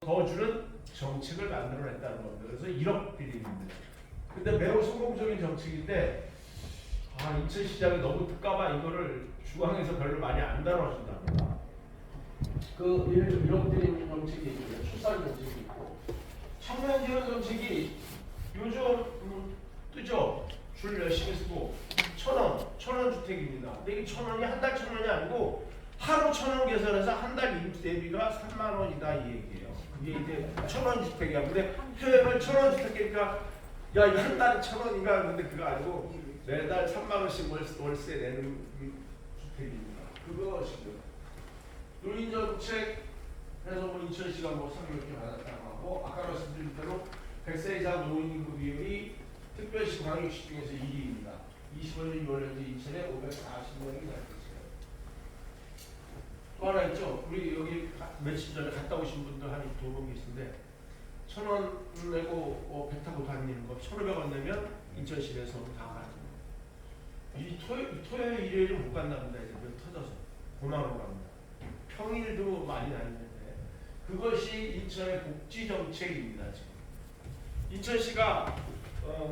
더 주는 정책을 만들어냈다는 겁니다. 그래서 1억 빌립니다. 근데 매우 성공적인 정책인데 인천 시장이 너무 특가봐 이거를 중앙에서 별로 많이 안 다뤄준답니다. 그 1억 빌립 정책이 있고요. 출산 정책이 있고 청년 지원 정책이 요즘 뜨죠. 줄 열심히 쓰고 1,000원 주택입니다. 근데 이게 1,000원이 한 달 1,000원이 아니고 하루 1,000원 계산해서 한 달 임대비가 3만 원이다 이 얘기예요. 그게 이제 1,000원 주택이야. 근데 표현을 1,000원 주택이니까 야 이거 한 달에 1,000원인가 근데 그거 아니고 매달 3만 원씩 월세 내는 주택입니다. 그것이죠. 노인 정책 해서 뭐 인천시가 뭐 300개 받았다고 하고 아까 말씀드린 대로 100세 이상 노인 인구 비율이 특별시 광역시 중에서 1위입니다. 25년 6월 현재 인천에 540명이 살고 또 하나 있죠. 우리 여기 며칠 전에 갔다 오신 분들 한 2분 계신데 1,000원 내고 배 타고 다니는 거 1,500원 내면 인천시내에서 다 가죠. 이 토요일 일요일은 못 간다 본다 이제 터져서 고마로 갑니다. 평일도 많이 다니는데 그것이 인천의 복지 정책입니다. 지금 인천시가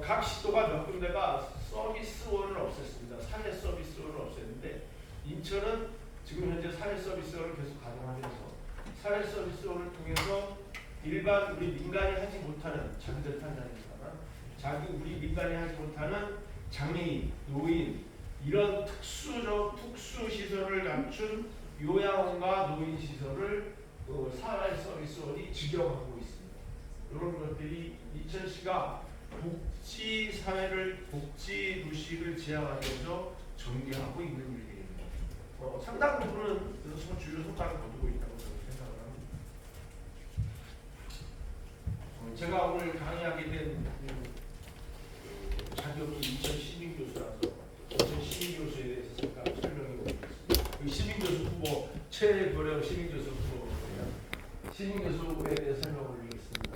각 시도가 몇 군데가 서비스원을 없앴습니다. 사회 서비스원을 없앴는데 인천은 지금 현재 사회 서비스원을 계속 가동하면서 사회 서비스원을 통해서 일반 우리 민간이 하지 못하는 자기들 판단이지만 우리 민간이 하지 못하는 장애인, 노인 이런 특수 시설을 갖춘 요양원과 노인 시설을 사회 서비스원이 직영하고 있습니다. 이런 것들이 인천시가 복지 사회를 복지 도시를 지향하면서 전개하고 있는 일입니다. 상당 부분은 주요 성과를 거두고 있다고 저는 생각을 합니다. 제가 오늘 강의하게 된 자격이 인천 시민교수라서 인천 시민교수에 대해서 잠깐 설명해 보겠습니다. 시민교수 후보 최고령 시민교수 후보입니다. 시민교수에 대해서 설명을 드리겠습니다.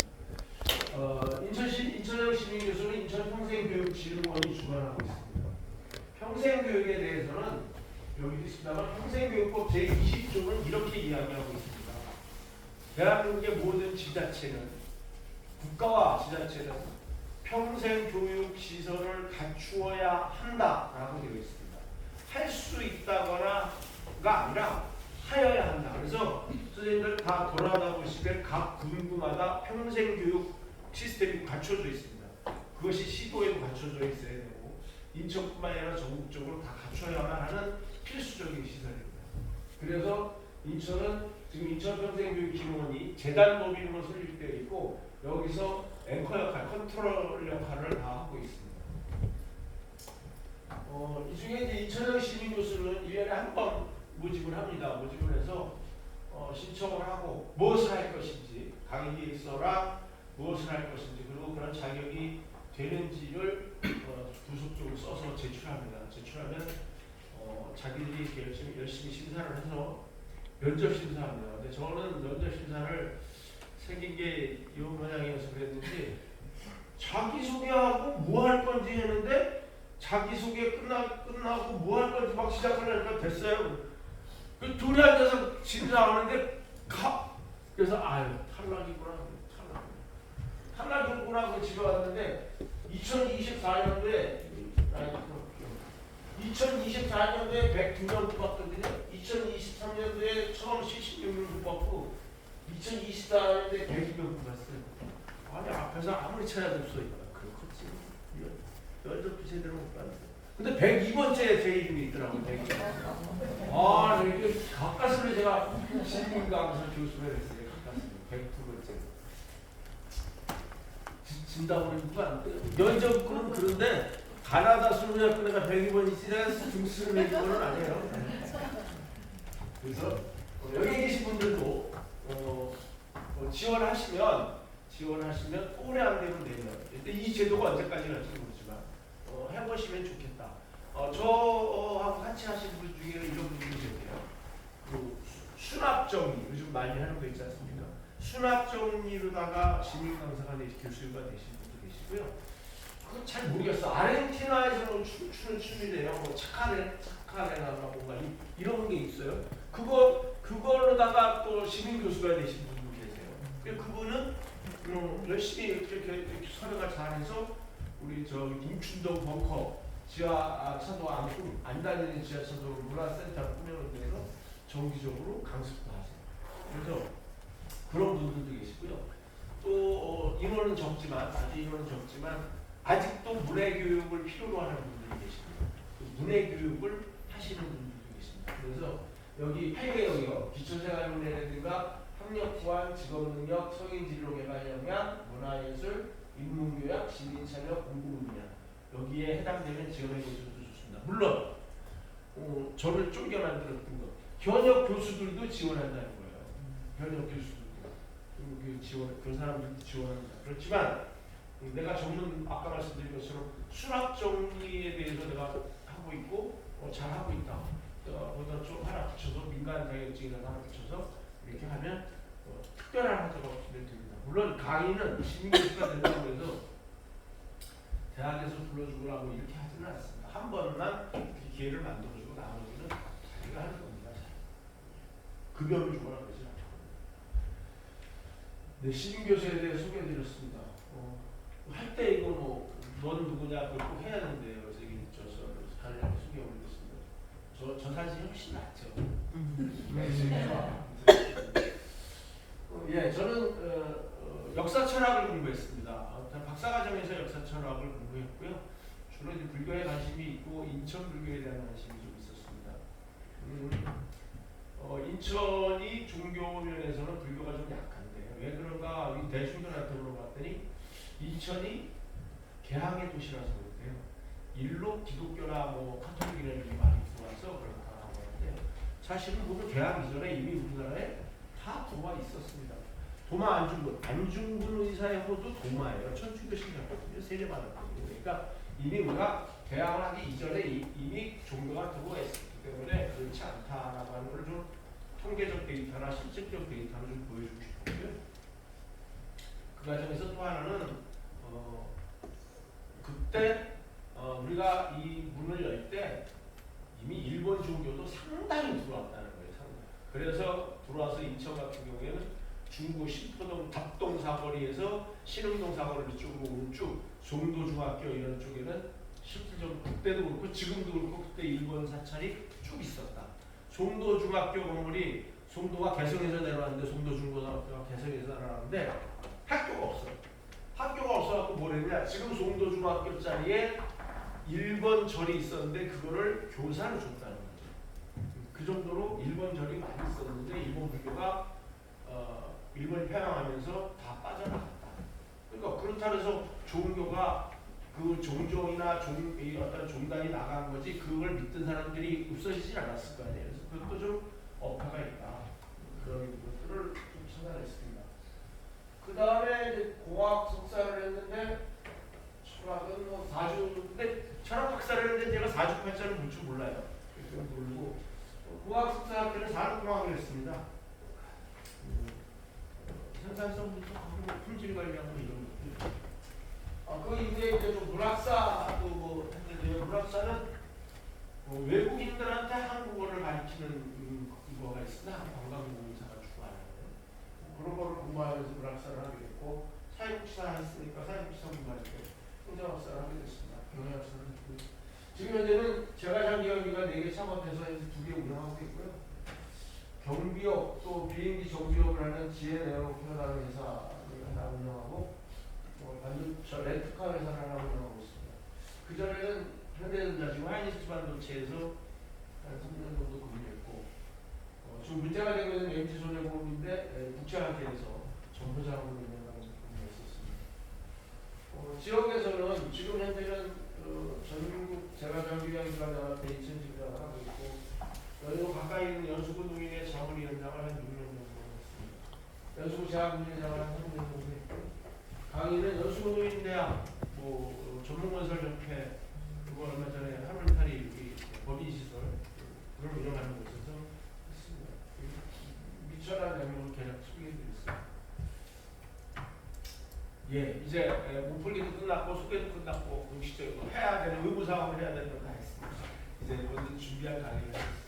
인천형 시민교수는 인천평생교육진흥원이 주관하고 있습니다. 평생교육에 대해서는 여기도 있습니다만 평생교육법 제20조는 이렇게 이야기하고 있습니다. 대한민국의 모든 지자체는 국가와 지자체는 평생교육 시설을 갖추어야 한다라고 되어 있습니다. 할 수 있다거나가 아니라 하여야 한다. 그래서 선생님들 다 돌아다 보시면 각 군구마다 평생교육 시스템이 갖춰져 있습니다. 그것이 시도에도 갖춰져 있어야 되고 인천뿐만 아니라 전국적으로 다 갖춰야만 하는 필수적인 시설입니다. 그래서 인천은 지금 인천평생교육진흥원이 재단법인으로 설립되어 있고 여기서 앵커 역할, 컨트롤 역할을 다 하고 있습니다. 이 중에 이제 인천형 시민교수는 1년에 한 번 모집을 합니다. 모집을 해서 신청을 하고 무엇을 할 것인지 강의서랑 무엇을 할 것인지 그리고 그런 자격이 되는지를 부속적으로 써서 제출합니다. 제출하면 자기들이 이렇게 열심히 심사를 해서 면접 심사합니다. 근데 저는 면접 심사를 생긴 게 이 모양이어서 그랬는지 자기소개하고 뭐 할 건지 했는데 자기소개 끝나고 뭐 할 건지 막 시작하려니까 됐어요. 그 둘이 앉아서 심사하는데 그래서 탈락이구나 하고 집에 왔는데 2024년도에 102명 뽑았거든요. 2023년도에 처음 76명 뽑았고 2024년도에 102명 뽑았어요. 아니 앞에서 아무리 찾아도 없어. 그렇지. 면접도 제대로 못 봤는데. 근데 102번째 제 이름이 있더라고요. 102. 이렇게 가까스로 제가 시민강사 교수를 했어요. 가까스로 102번째. 진다고 누가 안 돼요. 면접은 그런데 가나다 수능학교 내가 102번이지 내가 등수를 내는 건 아니에요. 그래서 여기 계신 분들도 지원하시면 올해 안 되면 내년. 근데 이 제도가 언제까지 갈지 모르지만 해보시면 좋겠다. 저하고 같이 하신 분 중에 이런 분들이 계세요. 그 수납정리 요즘 많이 하는 거 있지 않습니까? 수납정리로다가 시민 강사가 교수가 되신 분도 계시고요. 그거 잘 모르겠어. 아르헨티나에서는 춤추는 춤이래요. 뭐 차카레나가 뭔가 이런 게 있어요. 그걸로다가 또 시민 교수가 되신 분도 계세요. 그분은 열심히 이렇게 서류가 잘해서 우리 저 인춘동 벙커 지하차도 안 다니는 지하차도 문화센터를 꾸며놓은 데서 정기적으로 강습도 하세요. 그래서 그런 분들도 계시고요. 또 인원은 적지만 아직도 문해교육을 필요로 하는 분들이 계십니다. 문해교육을 하시는 분들도 계십니다. 그래서 여기 8개 영역 기초생활문해라든가 학력구한, 직업능력, 성인진로 개발 역량, 문화예술, 인문교양, 시민참여, 공부문야 여기에 해당되는 지원해 보셔도 좋습니다. 물론 저를 쫄게 만들었던 것 현역 교수들도 지원한다는 거예요. 현역 교수들도 그 사람들도 지원합니다. 그렇지만 내가 전문 아까 말씀드린 것처럼 수학 정리에 대해서 내가 하고 있고 잘 하고 있다. 보다 좀 하나 붙여서 민간 자격증이나 하나 붙여서 이렇게 하면 특별한 학자가 없으면 됩니다. 물론 강의는 시민교수가 된다고 해서 대학에서 불러주고라고 이렇게 하지는 않습니다. 한 번만 기회를 만들어주고 나머지는 자기가 하는 겁니다. 급여를 주거나 그러지 않고. 네, 시민교수에 대해 소개해드렸습니다. 할 때 이거 넌 누구냐 그걸 꼭 해야 되는데요. 저기 간략히 소개 올리겠습니다. 저 사진이 훨씬 낫죠. 예, 저는 역사 철학을 공부했습니다. 박사과정에서 역사 철학을 공부했고요. 주로 이제 불교에 관심이 있고 인천 불교에 대한 관심이 좀 있었습니다. 인천이 종교 면에서는 불교가 좀 약한데 왜 그런가 이 대중들한테 물어봤더니 인천이 개항의 도시라서 그런데요. 일로 기독교나 카톨릭이라는 게 많이 들어와서 그렇다고 하는데 사실은 보면 개항 이전에 이미 우리나라에 다 들어와 있었습니다. 도마 안중근 의사의 호도 도마예요. 천주교 신자거든요. 세례받았거든요. 그러니까 이미 우리가 개항을 하기 이전에 이미 종교가 들어와 있었기 때문에 그렇지 않다라고 하는 걸 좀 통계적 데이터나 실질적 데이터를 좀 보여주고 싶었고요. 그 과정에서 또 하나는 그때 우리가 이 문을 열 때 이미 일본 종교도 상당히 들어왔다는 거예요. 상당히. 그래서 들어와서 인천 같은 경우에는 중구 신포동 답동 사거리에서 신흥동 사거리 쪽으로 오는 쭉 송도중학교 이런 쪽에는 실질적으로 그때도 그렇고 지금도 그렇고 그때 일본 사찰이 쭉 있었다. 송도중학교 건물이 송도가 개성에서 내려왔는데 송도중고등학교가 개성에서 내려왔는데 학교가 없어. 학교가 없어갖고 뭘 했냐. 지금 송도중학교 자리에 1번 절이 있었는데 그거를 교사를 줬다는 거죠. 그 정도로 1번 절이 많이 있었는데 일본 불교가 일본이 패망하면서 다 빠져나갔다. 그러니까 그렇다 해서 종교가 그 종종이나 어떤 종단이 나간 거지 그걸 믿던 사람들이 없어지진 않았을 거 아니에요. 그래서 그것도 좀 어폐가 있다. 그런 것들을 좀 찾아냈습니다. 그 다음에 이제 공학 석사를 했는데 철학은 4주 근데 철학 박사를 했는데 제가 4주팔자를 볼 줄 몰라요. 그건 모르고 공학 석사 할 때는 산업공학을 했습니다. 생산성부터 품질 관리하고 이런 것들. 그 이후에 이제 좀 문학사도 했는데요. 문학사는 외국인들한테 한국어를 가르치는 그거가 있으나 관광공사가 주관하는 그런 거를 공부하면서 문학사를 하게 됐고 사회복지사 했으니까 사회복지사 공부할 때 행정학사를 하게 됐습니다. 경영학사를 했고 지금 현재는 제가 장기영리가 4개 창업해서 2개 운영하고 있고요. 경비업 또 비행기 정비업을 하는 지혜네어라는 회사를 하나 운영하고 반도체 렌트카 회사를 하나 운영하고 있습니다. 그 전에는 현대전자 지금 하이닉스 반도체에서 한 3년 정도 근무했고 지금 문제가 되고 있는 MT손해보험인데 국제학회에서 정보자원으로 운영하는 근무했었습니다. 지역에서는 지금 현재는 전국 재가정비연구원연합회 인천지부장을 하고 있고 여기로 가까이 있는 연수구 농인의 자문위원장을 한 6년 정도 했습니다. 연수구 재학문위원장을 한 3년 정도 했고 강의는 연수구 농인대학 전문건설협회 그거 얼마 전에 하물파리 법인시설 그걸 운영하는 곳에서 했습니다. 미천한 내용을 계속 소개해드렸습니다. 예, 이제 문풀기도 끝났고 소개도 끝났고 공식적으로 해야 되는 의무사항을 해야 되는 건 다 했습니다. 이제 모든 준비한 강의를 했습니다.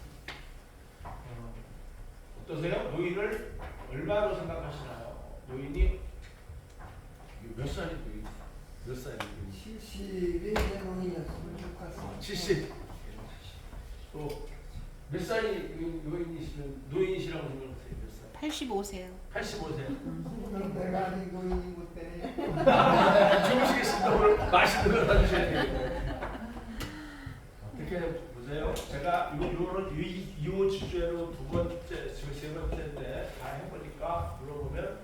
어떠세요? 노인을 얼마로 생각하시나요? 노인이 몇 살이 노인? 몇 살이 노인? 70이 내 노인이었으면 좋겠어. 70. 또 몇 살이 노인이시면 노인이시라고 생각하세요? 몇 살? 85세요. 85세. 내가 아닌 노인이 못 되네. 주무시겠습니다. 오늘 맛있는 거 사주셔야 되겠네요. 어떻게 보세요? 제가 이거는 이 주제로 두 번째, 지금 세 번째인데 다 해보니까 물어보면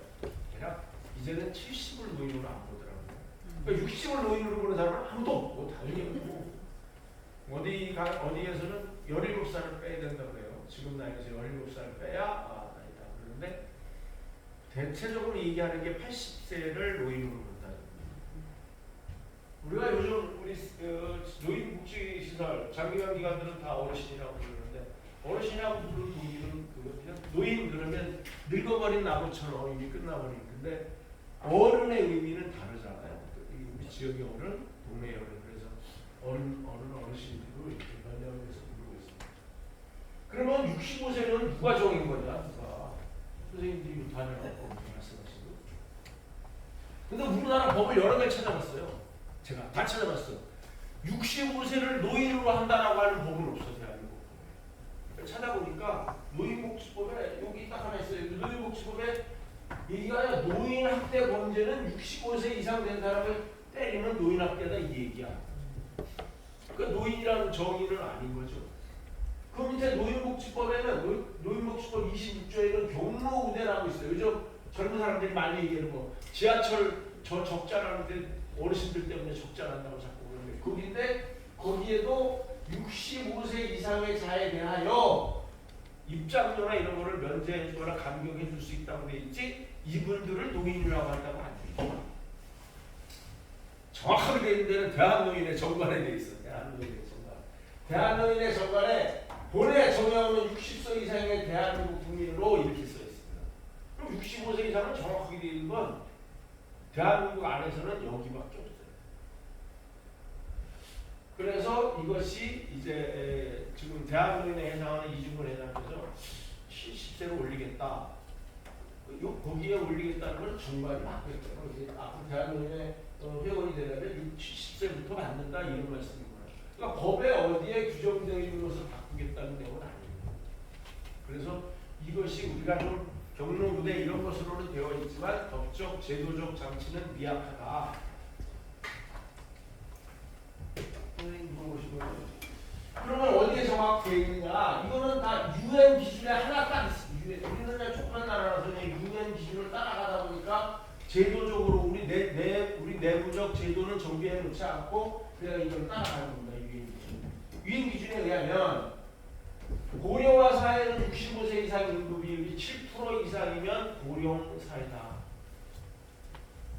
그냥 이제는 70을 노인으로 안 보더라고요. 그러니까 60을 노인으로 보는 사람은 아무도 없고 당연히 없고 어디에서는 17살을 빼야 된다고 해요. 지금 나이에서 17살을 빼야 나이다. 그런데 대체적으로 얘기하는 게 80세를 노인으로 본다는 거예요. 우리가 요즘 우리 노인복지시설 장기간 기관들은 다 어르신이라고 부르는데 어르신이라고 부르는 분들은 그냥 노인 그러면 늙어버린 나무처럼 이미 끝나버린 건데 어른의 의미는 다르잖아요. 우리 지역의 어른, 동네의 어른 그래서 어르신으로 이렇게 변형해서 부르고 있습니다. 그러면 65세는 누가 정인 거냐? 누가 선생님들이 못하냐고 말씀하시고. 근데 우리나라 법을 여러 개 찾아봤어요. 제가 다 찾아봤어. 65세를 노인으로 한다라고 하는 법은 없어요. 대한민국 법에. 찾아보니까 노인복지법에 여기 딱 하나 있어요. 노인복지법에 얘기가 노인 학대 범죄는 65세 이상 된 사람을 때리면 노인 학대다 이 얘기야. 그러니까 노인이라는 정의는 아닌 거죠. 그 밑에 노인복지법에는 노인복지법 26조에는 경로우대라고 있어요. 요즘 젊은 사람들이 많이 얘기하는 거 지하철 저 적자라는데 어르신들 때문에 적자난다고 자꾸 그러는데 거기인데 거기에도 65세 이상의 자에 대하여 입장료나 이런 거를 면제해주거나 감경해 줄 수 있다고 돼 있지 이분들을 노인이라고 한다고 안 돼 있죠. 정확하게 돼 있는 데는 대한노인의 정관에 돼 있어. 대한노인의 정관. 대한노인의 정관에 본래 정의하는 60세 이상의 대한민국 국민으로 이렇게 써 있습니다. 그럼 65세 이상은 정확하게 돼 있는 건 대한민국 안에서는 여기밖에 없어요. 그래서 이것이 이제 지금 대한노인에 해당하는 이중을 해당해서 70세로 올리겠다. 거기에 올리겠다는 건 정말이 맞겠죠. 이제 앞으로 대한노인의 회원이 되려면 70세부터 받는다 이런 말씀이구나. 그러니까 법에 어디에 규정되어 있는 것을 바꾸겠다는 내용은 아닙니다. 그래서 이것이 우리가 좀 경로무대 이런 것으로는 되어 있지만 법적 제도적 장치는 미약하다. 선생님 물어보시면 그러면 어디에 정확히 되어 있느냐? 이거는 다 UN 기준에 하나 딱 있습니다. 우리는 그냥 조그만 나라라서 UN 기준을 따라가다 보니까 제도적으로 우리 내부적 제도는 정비해 놓지 않고 그냥 이걸 따라가는 겁니다. UN 기준. UN 기준에 의하면 고령화 사회는 65세 이상 인구 비율이 7% 이상이면 고령 사회다.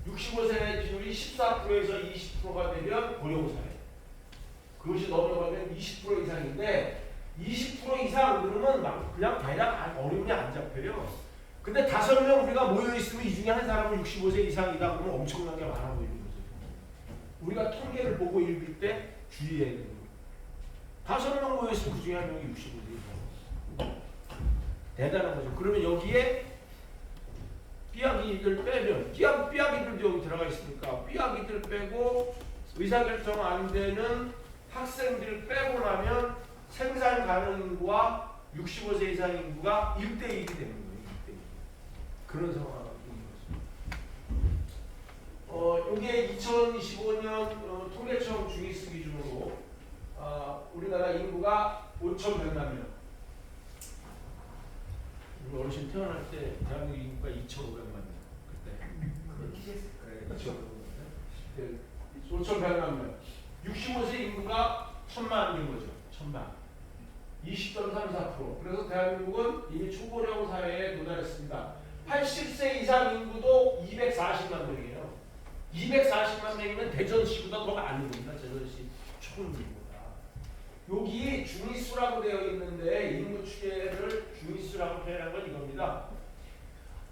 65세 비율이 14%에서 20%가 되면 고령 사회. 그것이 넘어가면 20% 이상인데 20% 이상 그러면 그냥 대략 어림이 안 잡혀요. 근데 5명 우리가 모여 있으면 이 중에 한 사람은 65세 이상이다 그러면 엄청나게 많아 보이는 거죠. 우리가 통계를 보고 읽을 때 주의해야 되는 거예요. 5명 모여 있으면 그 중에 한 명이 65세 이상. 대단한 거죠. 그러면 여기에 삐약이들 빼면 삐약이들도 여기 들어가 있으니까 삐약이들 빼고 의사결정 안 되는 학생들 빼고 나면 생산 가능 인구와 65세 이상 인구가 1대1이 되는 거예요. 1대1. 그런 상황인 것입니다. 이게 2025년 통계청 중위수 기준으로 우리나라 인구가 5,100만 명. 우리 어르신 태어날 때 대한민국 인구가 2,500만 명. 그때. 그래, 5,100만 명. 65세 인구가 1,000만인 거죠. 1,000만. 20.34%. 그래서 대한민국은 이미 초고령 사회에 도달했습니다. 80세 이상 인구도 240만 명이에요. 240만 명이면 대전시보다 더 많은 겁니다. 대전시 총 인구보다. 여기 중위수라고 되어 있는데 인구 추계를 중위수라고 표현한 건 이겁니다.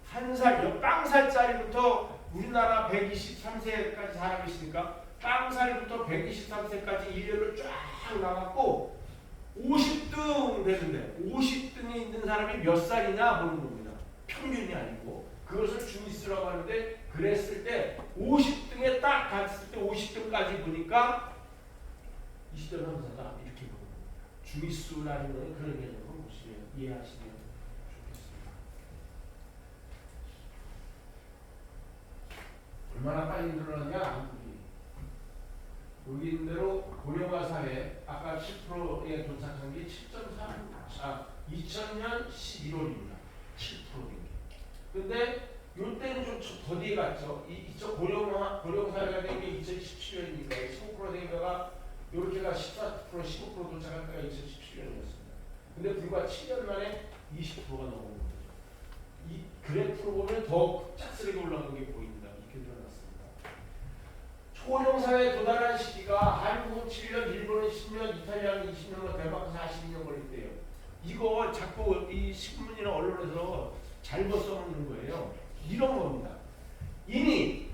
한 살, 빵살짜리부터 우리나라 123세까지 사람이 있으니까 빵살부터 123세까지 일렬로 쫙 나갔고 50등 되는데 50등에 있는 사람이 몇 살이냐 보는 겁니다. 평균이 아니고 그것을 중위수라고 하는데 그랬을 때 50등에 딱 갔을 때 50등까지 보니까 20대 남자다 이렇게 보는 거예요. 중위수라는 건 그런 개념을 보시면 이해하시면 좋겠습니다. 얼마나 빨리 늘어나냐? 여기 있는 대로 고령화 사회 아까 7%에 도착한 게 7.3, 2000년 11월입니다. 7%인 게. 근데 이때는 좀 더 뒤에 갔죠. 이쪽 고령 사회가 된 게 2017년이니까 15% 된 거가 이렇게가 14%, 15% 도착할 때가 2017년이었습니다. 근데 불과 7년 만에 20%가 넘어온 거죠. 이 그래프로 보면 더 짝스레게 올라간 게 보입니다. 이렇게 드러났습니다. 초령사회에 도달한 시기가 한국은 7년, 일본은 10년, 이탈리아는 20년, 덴마크 42년 걸린대요. 이거 자꾸 이 신문이나 언론에서 잘못 써놓는 거예요. 이런 겁니다. 이미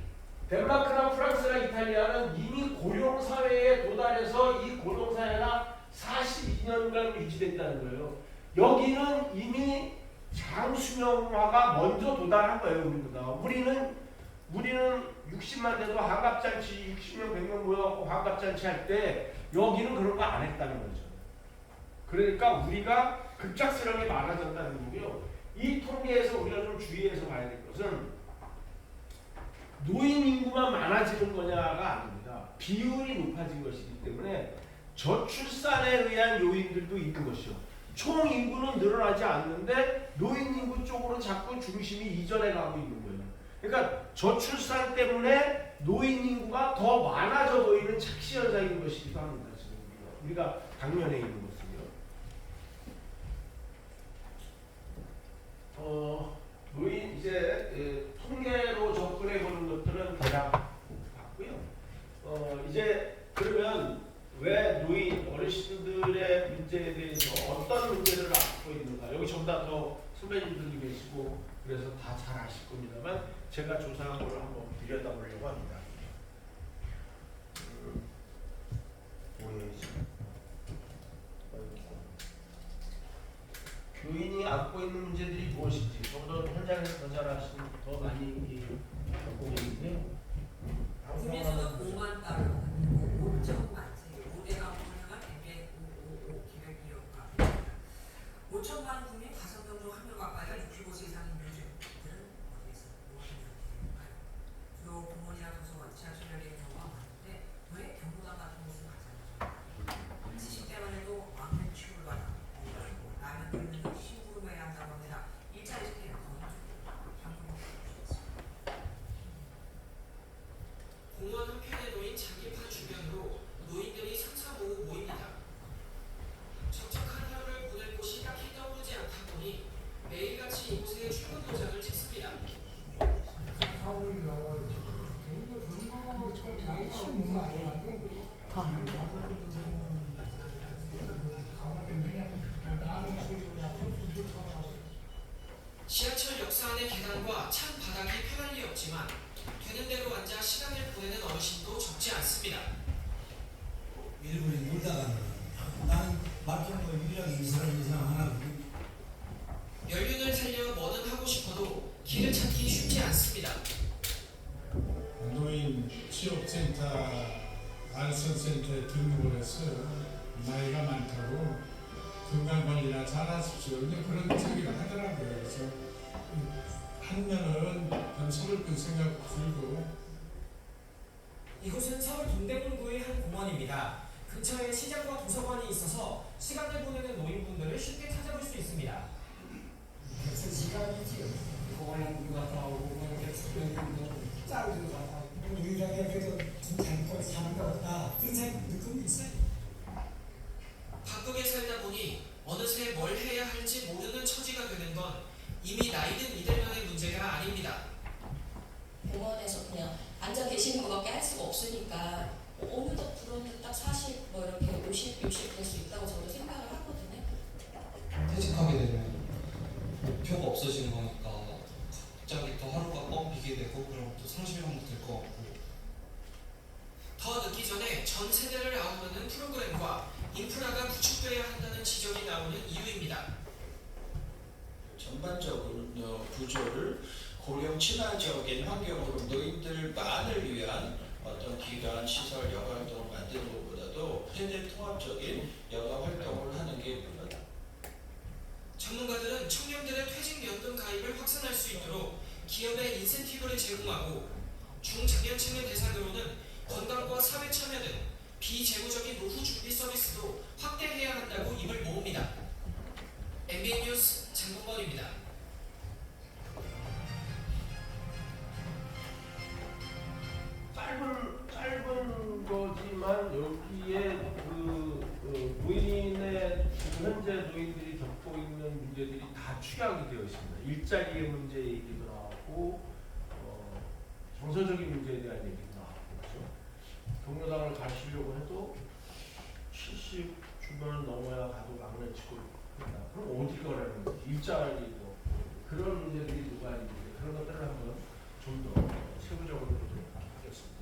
덴마크나 프랑스나 이탈리아는 이미 고령사회에 도달해서 이 고령사회가 42년간 유지된다는 거예요. 여기는 이미 장수명화가 먼저 도달한 거예요. 우리는 60만 돼도 환갑잔치 60명 100명 모여갖고 환갑잔치 할 때 여기는 그런 거 안 했다는 거죠. 그러니까 우리가 급작스럽게 많아졌다는 거고요. 이 통계에서 우리가 좀 주의해서 봐야 될 것은 노인 인구만 많아지는 거냐가 아닙니다. 비율이 높아진 것이기 때문에 저출산에 의한 요인들도 있는 것이죠. 총 인구는 늘어나지 않는데 노인 인구 쪽으로 자꾸 중심이 이전해 가고 있는 거예요. 그러니까 저출산 때문에 노인 인구가 더 많아져 보이는 착시 현상인 것이기도 합니다. 지금 우리가 당면에 있는 것은요. 노인 이제 통계로 접근해 보는 것들은 대략 봤고요. 이제 그러면 왜 노인 어르신들의 문제에 대해서 어떤 문제를 안고 있는가? 여기 전부 다 더 선배님들도 계시고 그래서 다 잘 아실 겁니다만 제가 조사한 걸 한번 들여다보려고 합니다. 교인이 안고 있는 문제들이 무엇인지 저보다 현장에서 더 잘 아시는 더 많이 겪고 계신데요. 국내에서는 5만 달러, 5천만 세, 5대가 운영한 MBA 5기획기업가 5천만 국민 5명 중 1명 가까이가 65세 이상 인류들은 어디에서 무엇인가요? 주로 부모님이나 도서관, 지하철역에 경우가 많은데 왜 경로당 같은 곳을 가잖아요. 70대만 해도 왕래 취급을 받아 라면 끓는 심부름을 해야 한다고 합니다. 일자리 생계가 거의 공원 한편에 놓인 장기판 주변으로 노인들이 3, 4, 5 모입니다. 적적한 하루를 보낼 곳이 딱히 떠오르지 않다 보니 매일같이 이곳에 출근 도장을 찍습니다. 지하철 역사 안의 계단과 찬 바닥이 편할 리 없지만 되는 대로 앉아 시간을 보내는 어르신도 적지 않습니다. 일본에 놀다 가는 나는 막혀서 유일하게 이 사람 하나 연륜을 살려 뭐든 하고 싶어도 길을 찾기 쉽지 않습니다. 노인 취업센터, 안선센터에 등록을 해서 나이가 많다고 건강관리나 잘하십시오. 이제 그런 얘기를 하더라고요. 그래서 하면은 좀 서글픈 생각 들고. 이곳은 서울 동대문구의 한 공원입니다. 근처에 시장과 도서관이 있어서 시간을 보내는 노인분들을 쉽게 찾아볼 수 있습니다. 그래서 시간이지. 공원에 갔다 오고 이렇게 짜고 갔다 오고 유일하게 그래도 괜찮고 사는 거 없다. 그런 느낌이 있어요. 바쁘게 살다 보니 어느새 뭘 해야 할지 모르는 처지가 되는 건 이미 나이든 이들만의 문제가 아닙니다. 공원에서 그냥 앉아 계시는 것밖에 할 수가 없으니까 어느덧 그런데 딱 40, 뭐 이렇게 50 그럴 수 있다고 저도 생각을 하거든요. 퇴직하게 되면 목표가 없어지는 거니까 갑자기 또 하루가 뻥비게 되고 그럼 또 30년도 될 것 같고. 더 늦기 전에 전 세대를 아우르는 프로그램과 인프라가 구축돼야 한다는 지적이 나오는 이유입니다. 전반적으로 구조를 고령 친화적인 환경으로 노인들만을 위한 어떤 기관, 시설, 여가 활동을 만드는 것보다도 세대 통합적인 여가 활동을 하는 게 필요하다. 전문가들은 청년들의 퇴직연금 가입을 확산할 수 있도록 기업에 인센티브를 제공하고 중장년층을 대상으로는 건강과 사회 참여 등 비재무적인 노후 준비 서비스도 확대해야 한다고 입을 모읍니다. MBN 뉴스 장동건입니다. 짧은 거지만 여기에 노인의 지금 현재 노인들이 겪고 있는 문제들이 다 축약이 되어 있습니다. 일자리의 문제이기도 하고 정서적인 문제에 대한 얘기도 하고 그렇죠. 경로당을 가시려고 해도 70 주변을 넘어야 가도 막내치고 있다. 그럼 어디 가라는 거지? 일자리도 그런 문제들이 누가 있는데 그런 것들을 한번 좀 더 세부적으로 보도록 하겠습니다.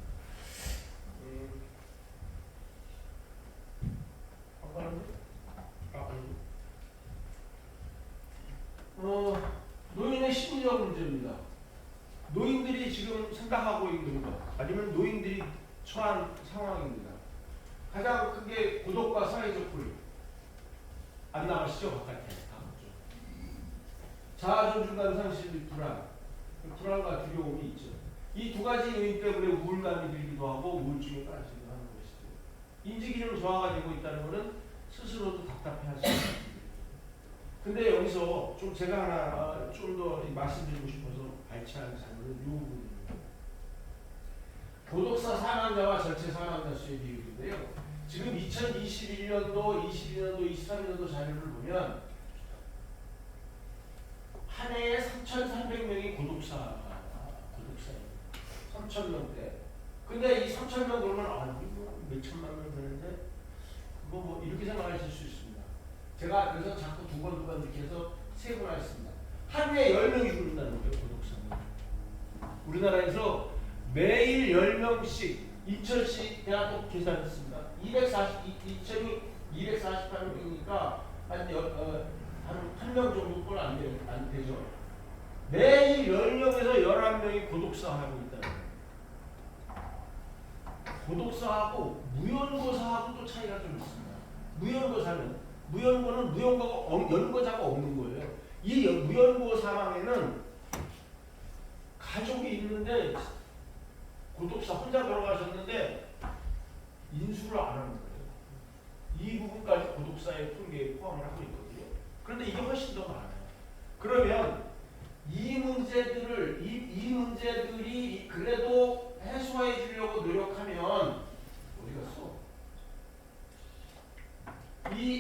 노인의 심리적 문제입니다. 노인들이 지금 생각하고 있는 것 아니면 노인들이 처한 상황입니다. 가장 크게 고독과 사회적 불. 안 나가시죠? 바깥에. 자아존중감 상실 불안. 불안과 두려움이 있죠. 이 두 가지 요인 때문에 우울감이 들기도 하고 우울증에 빠지기도 하는 것이죠. 인지기능 저하가 되고 있다는 것은 스스로도 답답해할 수 있습니다. 근데 여기서 좀 제가 하나 좀 더 말씀드리고 싶어서 발췌한 자료는 이 부분입니다. 고독사 사망자와 전체 사망자 수의 비율인데요. 지금 2021년도, 22년도, 23년도 자료를 보면 한 해에 3,300명이 고독사입니다. 3,000명대. 근데 이 3,000명 그러면 몇천만 명 되는데 뭐 이렇게 생각하실 수 있습니다. 제가 그래서 자꾸 두 번 이렇게 해서 세분화했습니다. 한 해에 10명이 죽는다는 거예요. 고독사는. 우리나라에서 매일 10명씩 인천시 제가 또 계산했습니다. 240, 248명이니까 한 명 정도뿐 안 되죠. 매일 10명에서 11명이 고독사하고 있다는 거예요. 고독사하고 무연고사하고 또 차이가 좀 있습니다. 무연고는 연고자가 없는 거예요. 이 무연고 사망에는 가족이 있는데 고독사 혼자 돌아가셨는데 인수를 안 하는 거예요. 이 부분까지 고독사의 통계에 포함을 하고 있거든요. 그런데 이게 훨씬 더 많아요. 그러면 이 문제들이 그래도 해소해 주려고 노력하면 어디 갔어?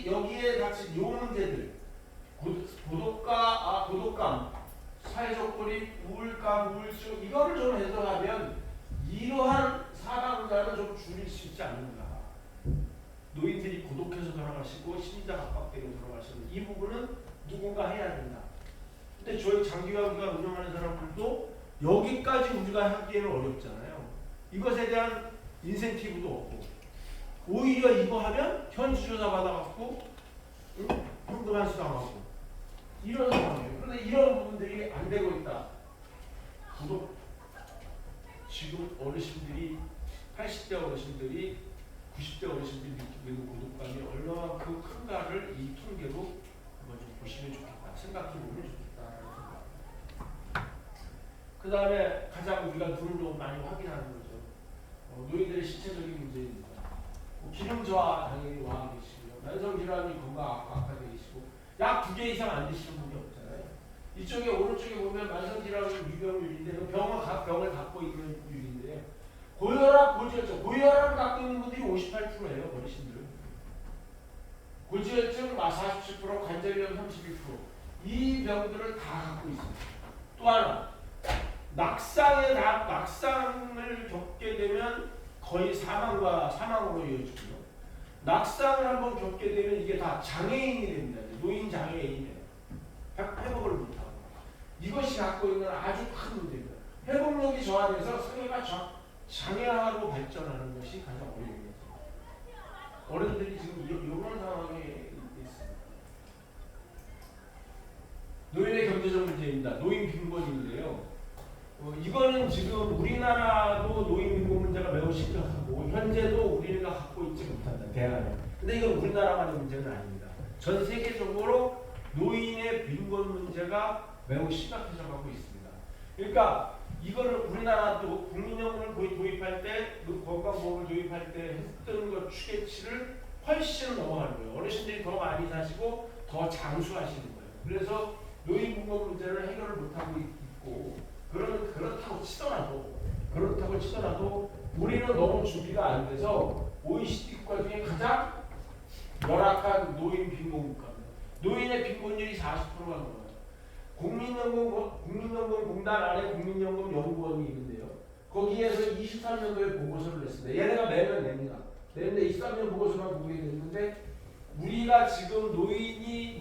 여기에 닥친 요 문제들 고독감, 사회적 고립, 우울감, 우울증 이거를 좀 해소하면 이러한 사망자를 좀 줄일 수 있지 않는가. 노인들이 고독해서 돌아가시고 심리적 압박 때문에 돌아가시는 이 부분은 누군가 해야 된다. 근데 저희 장기화기관 운영하는 사람들도 여기까지 우리가 하기에는 어렵잖아요. 이것에 대한 인센티브도 없고 오히려 이거 하면 현수조사 받아갖고 현금 한수 당하고 이런 상황이에요. 그런데 이런 부분들이 안 되고 있다. 지금 어르신들이 80대 어르신들이 90대 어르신들이 느끼고 있는 고독감이 얼마나 큰가를 이 통계로 한번 좀 보시면 좋겠다. 생각해보면 좋겠다. 그 다음에 가장 우리가 눈으로 많이 확인하는 거죠. 노인들의 신체적인 문제입니다. 기능 저하 당연히 와 계시고요. 만성질환이 건강 악화되어 계시고 약 2개 이상 안 드시는 분이 없잖아요. 이쪽에 오른쪽에 보면 만성질환 유병률인데 병을 갖고 있는 율인데요. 고혈압, 고지혈증. 고혈압을 갖고 있는 분들이 58%예요. 어르신들. 고지혈증 47%, 관절염 31%. 이 병들을 다 갖고 있습니다. 또 하나, 낙상을 겪게 되면 거의 사망으로 이어지고요. 낙상을 한번 겪게 되면 이게 다 장애인이 됩니다. 노인 장애인이에요. 회복을 못하고. 이것이 갖고 있는 아주 큰 문제입니다. 회복력이 저하돼서 사회가 장애화로 발전하는 것이 가장 어려운 거죠. 어른들이 지금 이런 상황에 있습니다. 노인의 경제적 문제입니다. 노인 빈곤인데요. 이거는 지금 우리나라도 노인 빈곤 문제가 매우 심각하고 현재도 우리가 갖고 있지 못한다 대안을. 근데 이건 우리나라만의 문제는 아닙니다. 전 세계적으로 노인의 빈곤 문제가 매우 심각해져 가고 있습니다. 그러니까 이거를 우리나라도 국민연금을 도입할 때, 그 건강보험을 도입할 때 했던 것 추계치를 훨씬 넘어가는 거예요. 어르신들이 더 많이 사시고 더 장수하시는 거예요. 그래서 노인 빈곤 문제를 해결을 못하고 있고, 그렇다고 치더라도 우리는 너무 준비가 안 돼서 OECD 국가 중에 가장 열악한 노인 빈곤 국가입니다. 노인의 빈곤율이 40%가 넘어요. 국민연금공단 안에 국민연금연구원이 있는데요. 거기에서 23년도에 보고서를 냈습니다. 얘네가 매년 냅니다. 내는데 23년 보고서만 보게 됐는데 우리가 지금 노인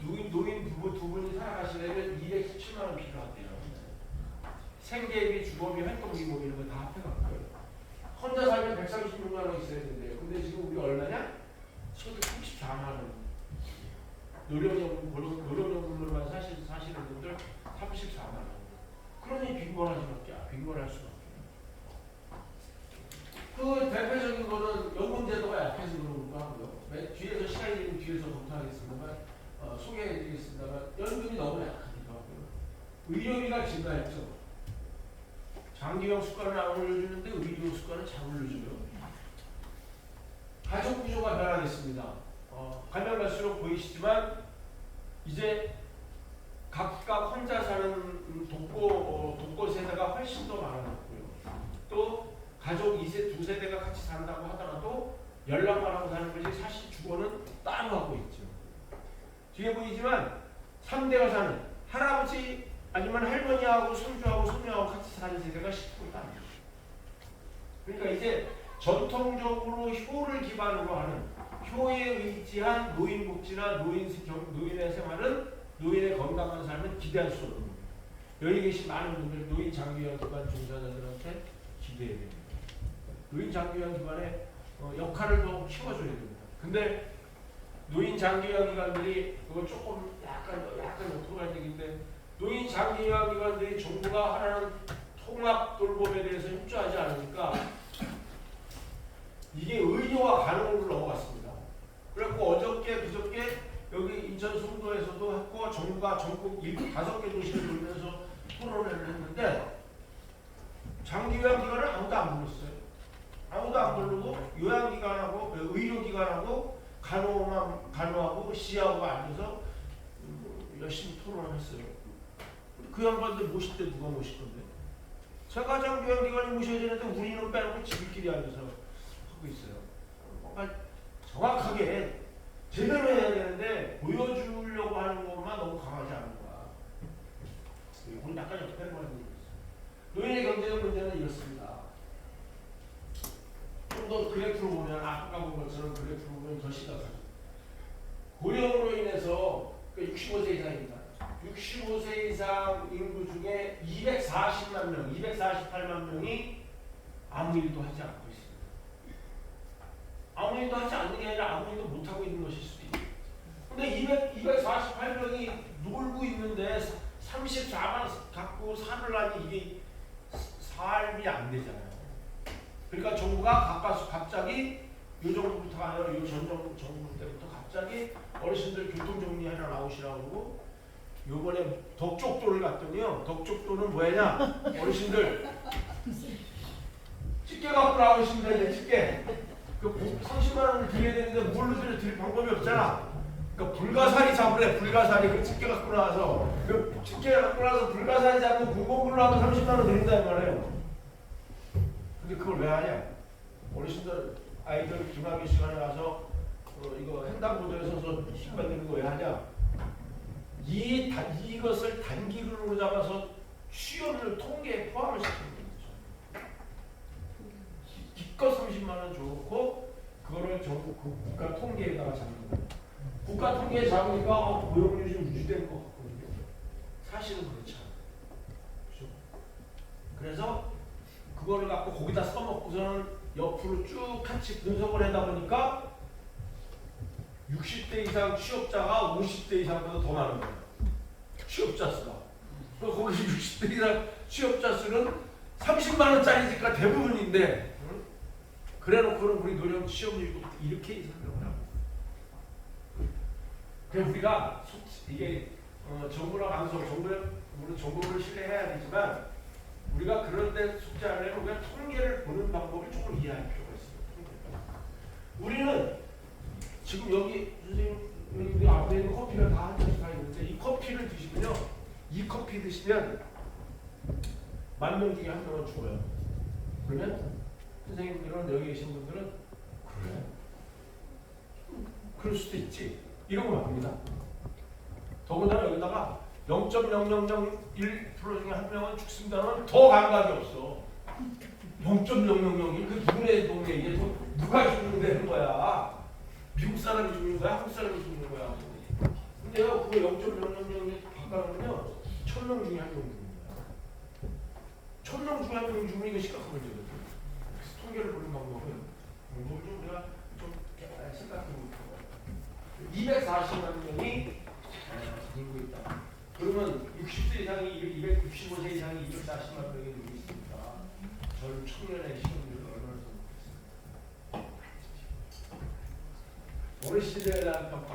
부부 두 분이 살아가시려면 217만 원 필요하대요. 생계비, 주거비, 활동비 뭐 이런 거 다 합해갖고요. 혼자 살면 136만 원 있어야 된대요. 근데 지금 우리 얼마냐? 소득 34만 원. 노령연금으로만 사시는 분들 34만 원. 그러니 빈곤할 수밖에. 그 대표적인 거는 연금제도가 약해서 그런 것도 하고요. 뒤에서 시간이 되면 뒤에서 검토하겠습니다만 소개해드리겠습니다만 연금이 너무 약하기도 하고요. 의료비가 증가했죠. 장기형 수가는 안 올려주는데 의료 수가는 잘 올려줘요. 가족 구조가 변화됐습니다. 가면 갈수록 보이시지만 이제 각각 혼자 사는 독거 세대가 훨씬 더 많아졌고요. 또 가족 두 세대가 같이 산다고 하더라도 연락만 하고 사는 거지 사실 주거는 따로 하고 있죠. 뒤에 보이지만 3대가 사는 할아버지 아니면 할머니하고 손주하고 손녀하고 같이 사는 세대가 10%다. 그러니까 이제 전통적으로 효를 기반으로 하는 효에 의지한 노인복지나 노인의 생활은 노인의 건강한 삶은 기대할 수 없는 겁니다. 여기 계신 많은 분들 노인 장기요양 기관 종사자들한테 기대해야 됩니다. 노인 장기요양 기관의 역할을 더 키워줘야 됩니다. 근데 노인 장기요양 기관들이 그거 조금 약간 오토한 얘기인데 노인 장기요양 기관들이 정부가 하라는 통합 돌봄에 대해서 협조하지 않으니까 이게 의료와 간호로 넘어갔습니다. 그래갖고 어저께 그저께 여기 인천 송도에서도 했고 정부가 전국 5개 도시를 돌면서 토론회를 했는데 장기요양기관을 아무도 안 불렀어요. 아무도 안 부르고 요양기관하고 의료기관하고 간호하고 시하고 앉아서 열심히 토론을 했어요. 그 양반들 모실 때 누가 모실 건데? 제가 장기요양기관이 모셔야 되는데 우리는 빼놓고 지들끼리 앉아서 하고 있어요. 뭔가 정확하게 제대로 해야 되는데 보여주려고 하는 것만 너무 강하지 않은 거야. 이건 약간 역할을 하는 게 있어요. 노인의 경제적 문제는 이렇습니다. 좀 더 그래프로 보면 아까 본 것처럼 그래프로 보면 더 심각하죠. 고령으로 인해서 65세 이상입니다. 65세 이상 인구 중에 240만 명, 248만 명이 아무 일도 하지 않고 있습니다. 아무 일도 하지 않는 게 아니라 아무 일도 못하고 있는 것일 수도 있어요. 근데 248명이 놀고 있는데 34만 갖고 살으려니 이게 삶이 안 되잖아요. 그러니까 정부가 갑자기 요 정부부터가 아니라 요 전 정부 때부터 갑자기 어르신들 교통정리하러 나오시라고 그러고 요번에 덕족도를 갔더니요. 덕족도는 뭐냐? 어르신들 집게 갖고 나오시면 되는데 집게 그 30만 원을 드려야 되는데 뭘로 드릴 방법이 없잖아. 그러니까 불가사리 잡으래. 불가사리 그 집게 갖고 나와서 그 집게 갖고 나와서 불가사리 잡고 공공불로 하면 30만 원 드린다 이 말이에요. 근데 그걸 왜 하냐? 어르신들 아이들 중학교 시간에 와서 이거 횡단보도에 서서 힘받는 거 왜 하냐? 이것을 단기간으로 잡아서 취업률 통계에 포함을 시키는 거죠. 기껏 30만 원 줘놓고 그거를 전국 국가 통계에다가 잡는 거예요. 국가 통계에 잡으니까 고용률이 좀 유지되는 것 같거든요. 사실은 그렇지 않아요. 그렇죠? 그래서 그거를 갖고 거기다 써먹고서는 옆으로 쭉 같이 분석을 하다 보니까 60대 이상 취업자가 50대 이상보다 더 많은 거예요. 취업자 수가. 거기 60대 이상 취업자 수는 30만 원짜리니까 대부분인데 응? 그래놓고는 우리 노령 시험률도 이렇게 설명을 하고 그래서 우리가 이게 정부나 방송, 우리 정부를 신뢰해야 되지만 우리가 그런데 속지 않으려면 우리가 통계를 보는 방법을 조금 이해할 필요가 있습니다. 우리는 지금 여기 선생님 우리 앞에 있는 커피가 다 한 잔씩 다 있는데 이 커피를 드시면요, 이 커피 드시면 10,000명 중에 1명은 죽어요. 그러면 선생님들은 여기 계신 분들은 그래? 그럴 수도 있지. 이러고 맙니다. 더군다나 여기다가 0.0001% 중에 1명은 죽습니다는 더 감각이 없어. 0.0001 그 누구네 동네에 이게 누가 죽는다는 거야. 미국 사람이 죽는 거야? 한국 사람이 죽는 거야? 근데 그거 0.0001 바꿔놓으면 1,000명 중에 1명 죽는 거야. 1,000명 중에 1명 죽는 이거 심각한 문제거든. 그래서 통계를 보는 방법은 좀 우리가 좀 생각해 볼까. 240만 명이 들고 있다. 그러면 60세 이상이 265세 이상이 240만 명이 들고 있습니다. 전 청년의 시험률을 얼마나 생각했습니까? 어르신들에 대한 평가.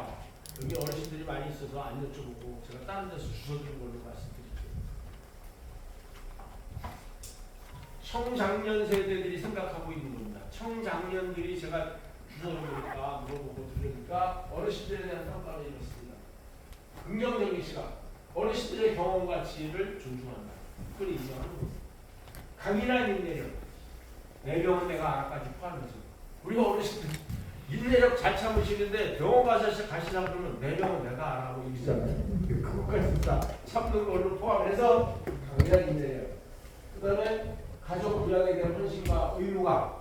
여기 어르신들이 많이 있어서 안 여쭤보고 제가 다른 데서 주워드린 걸로 말씀드릴게요. 청장년 세대들이 생각하고 있는 겁니다. 청장년들이 제가 주워보니까 물어보고 들으니까 어르신들에 대한 평가를 이렇습니다. 긍정적인 시각, 어르신들의 경험 가치를 존중한다. 그걸 인정하는 겁니다. 강인한 인내력, 내 병은 내가 알아까지 포함해서 우리가 어르신들 인내력 잘 참으시는데 병원 가시자 그러면 내 병은 내가 알아고 이러잖아요. 그것까지 진짜 참는 걸로 포함해서 강인한 인내력. 그 다음에 가족 부양에 대한 헌신과 의무감,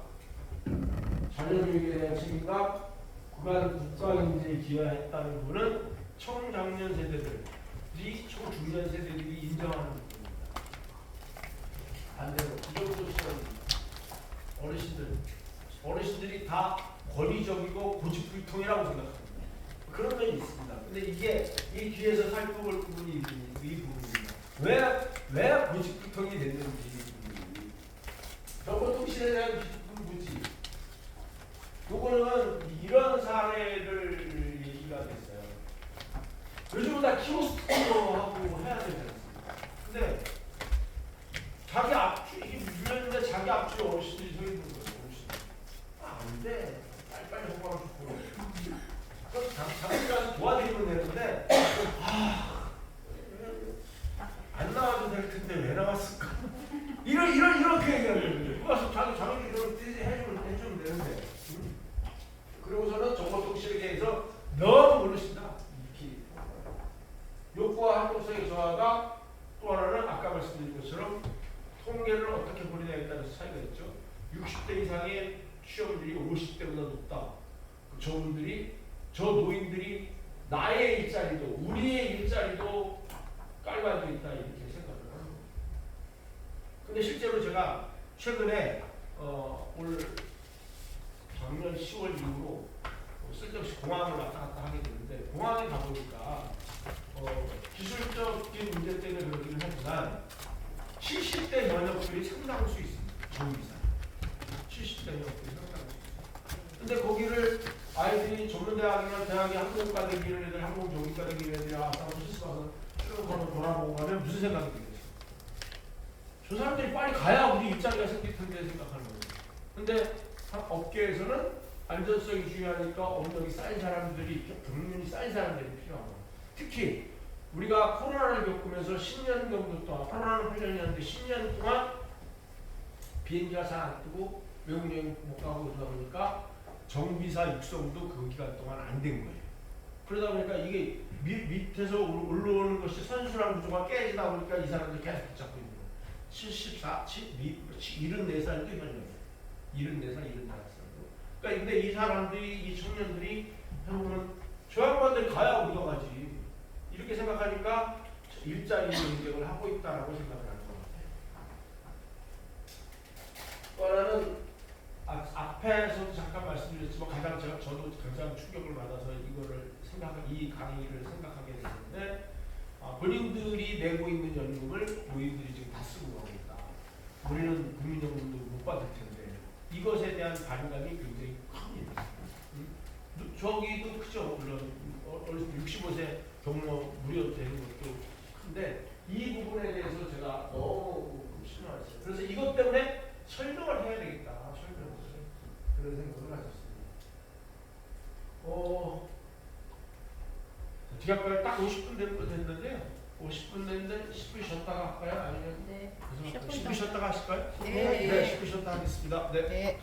자녀 교육에 대한 책임감, 그간 국가경제에 기여했다는 부분은 청장년 세대들이 청중년 세대들이 인정하는 부분입니다. 반대로 부정소수자입니다. 어르신들이 다 권위적이고 고집불통이라고 생각합니다. 그런 면이 있습니다. 근데 이게 이 뒤에서 살펴볼 부분이 이 부분입니다. 왜 고집불통이 됐는지. 정보통신에 대한 기준은 뭐지? 요거는 이런 사례를 얘기가 됐어요. 요즘은 다 키오스크로 하고 해야 되지 않습니까? 근데 자기 앞줄, 이게 유명한데 자기 앞줄에 어르신들이 서 있는 거예요. 안 돼. 빨리빨리 호박을 주고. 그래서 잠깐까지 도와드리면 되는데, 안 나와도 될 텐데 왜 나왔을까? 이렇게 얘기하는 거예요. 와서 자기 해주면 되는데. 그러고서는 정보통신에 대해서 너무 모르신다. 욕구와 활동성의 저하가 또 하나는 아까 말씀드린 것처럼 통계를 어떻게 보느냐에 따라서 차이가 있죠. 60대 이상의 취업률이 50대보다 높다. 저 노인들이 나의 일자리도 우리의 일자리도 깔아져 있다 이렇게 생각을 하는 거예요. 근데 실제로 제가 최근에 올 작년 10월 이후로 쓸데없이 공항을 왔다 갔다 하게 되는데 공항에 가보니까 기술적인 문제 때문에 그러기는 하지만 70대 면역들이 상당할 수 있습니다. 정비사 70대 면역들이 상당할 수 있습니다. 근데 거기를 아이들이 전문대학이나 대학에 항공과 되기는 애들, 항공조기과 되기는 애들이 와서 실습하서 쭉 돌아보고 가면 무슨 생각이 들겠어요? 저 사람들이 빨리 가야 우리 일자리가 생길 텐데 생각하는 거예요. 근데 업계에서는 안전성이 중요하니까 업력이 쌓인 사람들이, 경륜이 쌓인 사람들이 필요하고, 특히 우리가 코로나를 겪으면서 10년 정도 동안, 코로나는 8년이었는데 10년 동안 비행기가 잘 안 뜨고 외국 여행 못 가고 그러다 보니까 정비사 육성도 그 기간 동안 안 된 거예요. 그러다 보니까 이게 밑에서 올라오는 것이 선순환 구조가 깨지다 보니까 이 사람들이 계속 붙잡고 있는 거예요. 74살도 현역이에요. 74살, 75살도. 그러니까 근데 이 사람들이, 이 청년들이 해보면 저 양반들이 가야 우리가 가지. 이렇게 생각하니까 일자리 논쟁을 하고 있다라고 생각을 하는 것 같아요. 또 하나는 앞에서도 잠깐 말씀드렸지만 저도 가장 충격을 받아서 이 강의를 생각하게 됐는데 본인들이 내고 있는 연금을 노인들이 지금 다 쓰고 가고 있다. 우리는 국민연금도 못 받을 텐데 이것에 대한 반감이 굉장히 큽니다. 저기도 크죠. 물론 65세 경로 무료 되는 것도 큰데 이 부분에 대해서 제가 너무 실망했어요. 그래서 이것 때문에 설명을 해야 되겠다. 설명을 그런 생각을 가졌습니다. 어떻게 할까요? 딱 50분 됐는데요. 50분 됐는데 10분 쉬었다가 할까요? 아니면 네. 10분 쉬었다가 하실까요? 네. 네, 10분 쉬었다 하겠습니다. 네. 네.